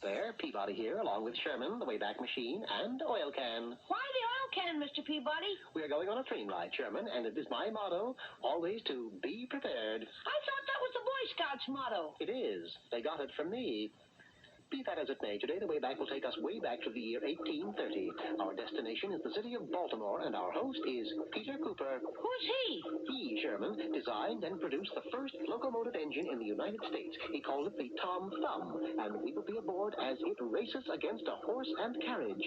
there, Peabody here, along with Sherman, the Wayback Machine, and Oil Can. Why the oil can, Mr. Peabody? We are going on a train ride, Sherman, and it is my motto, always to be prepared. I thought that was the Boy Scouts' motto. It is. They got it from me. Be that as it may, today the Wayback will take us way back to the year 1830. Our destination is the city of Baltimore, and our host is Peter Cooper. Who's he? He, Sherman, designed and produced the first locomotive engine in the United States. He called it the Tom Thumb, and we will be aboard as it races against a horse and carriage.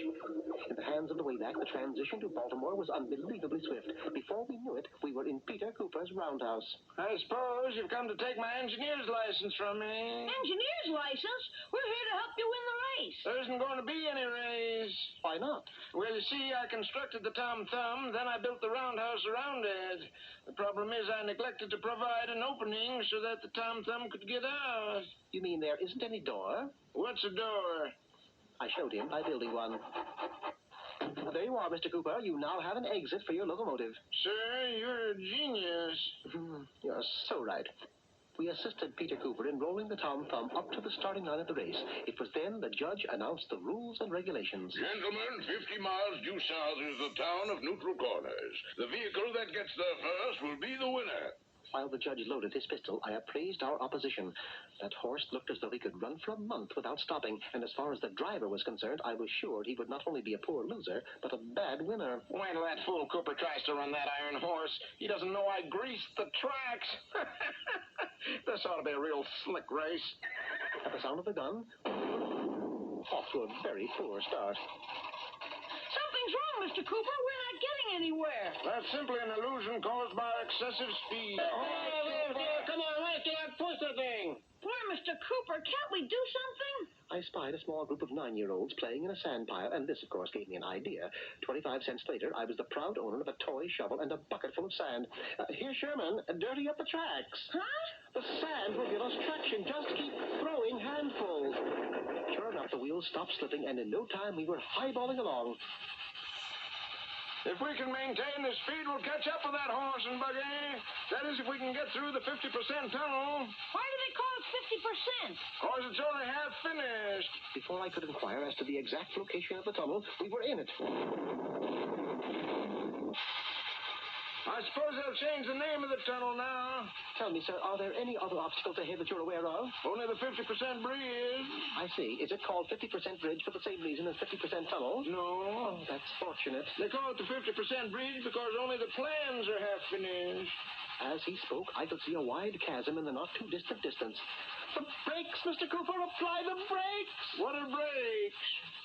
In the hands of the Wayback, the transition to Baltimore was unbelievably swift. Before we knew it, we were in Peter Cooper's roundhouse. I suppose you've come to take my engineer's license from me. Engineer's license? We're here to help you win the race. There isn't going to be any race. Why not? Well, you see, I constructed the Tom Thumb, then I built the roundhouse around it. The problem is I neglected to provide an opening so that the Tom Thumb could get out. You mean there isn't any door? What's a door? I showed him by building one. There you are, Mr. Cooper. You now have an exit for your locomotive. Sir, you're a genius. You're so right. We assisted Peter Cooper in rolling the Tom Thumb up to the starting line of the race. It was then the judge announced the rules and regulations. Gentlemen, 50 miles due south is the town of Neutral Corners. The vehicle that gets there first will be the winner. While the judge loaded his pistol, I appraised our opposition. That horse looked as though he could run for a month without stopping, and as far as the driver was concerned, I was sure he would not only be a poor loser, but a bad winner. Wait till that fool Cooper tries to run that iron horse. He doesn't know I greased the tracks. This ought to be a real slick race. At the sound of the gun, off to a very poor start. Something's wrong, Mr. Cooper. We're not getting anywhere. That's simply an illusion caused by excessive speed. Come on, let's push the thing. Boy, Mr. Cooper, can't we do something? I spied a small group of 9-year-olds playing in a sand pile, and this, of course, gave me an idea. 25 cents later, I was the proud owner of a toy shovel and a bucket full of sand. Here, Sherman, dirty up the tracks. Huh? The sand will give us traction. Just keep throwing handfuls. Sure enough, the wheels stopped slipping, and in no time, we were highballing along. If we can maintain the speed, we'll catch up with that horse and buggy. That is, if we can get through the 50% tunnel. Why do they call it 50%? Because it's only half finished. Before I could inquire as to the exact location of the tunnel, we were in it. I suppose they'll change the name of the tunnel now. Tell me, sir, are there any other obstacles ahead that you're aware of? Only the 50% bridge. I see. Is it called 50% bridge for the same reason as 50% tunnel? No. Oh, that's fortunate. They call it the 50% bridge because only the plans are half finished. As he spoke, I could see a wide chasm in the not-too-distant distance. The brakes, Mr. Cooper! Apply the brakes! What are brakes?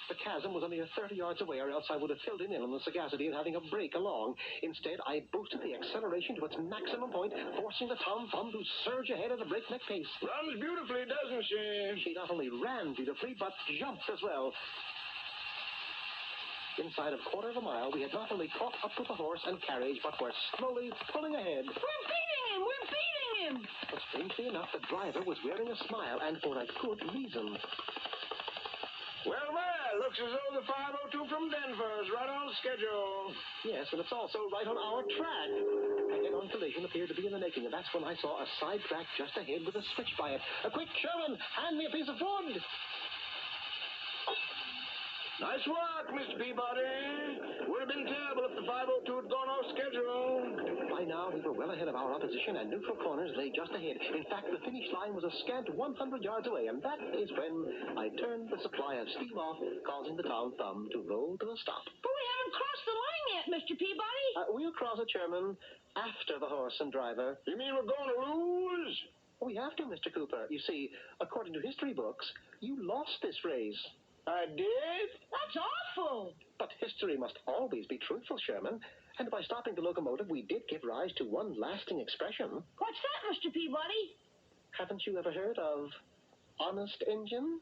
The chasm was only 30 yards away, or else I would have filled him in on the sagacity of having a brake along. Instead, I boosted the acceleration to its maximum point, forcing the Tom Thumb to surge ahead at a breakneck pace. Runs beautifully, doesn't she? She not only ran beautifully, but jumped as well. Inside a quarter of a mile, we had not only caught up with the horse and carriage, but were slowly pulling ahead. We're beating him! We're beating him! But strangely enough, the driver was wearing a smile, and for a good reason. Well, looks as though the 502 from Denver is right on schedule. Yes, and it's also right on our track. A head-on collision appeared to be in the making, and that's when I saw a side track just ahead with a switch by it. A quick, Sherman, hand me a piece of wood. Nice work, Mr. Peabody. Would have been terrible if the 502 had gone off schedule. By now, we were well ahead of our opposition, and Neutral Corners lay just ahead. In fact, the finish line was a scant 100 yards away, and that is when I turned the supply of steam off, causing the Tom Thumb to roll to a stop. But we haven't crossed the line yet, Mr. Peabody. We'll cross it, Chairman, after the horse and driver. You mean we're going to lose? We have to, Mr. Cooper. You see, according to history books, you lost this race. I did? That's awful. But history must always be truthful, Sherman. And by stopping the locomotive, we did give rise to one lasting expression. What's that, Mr. Peabody? Haven't you ever heard of honest engine?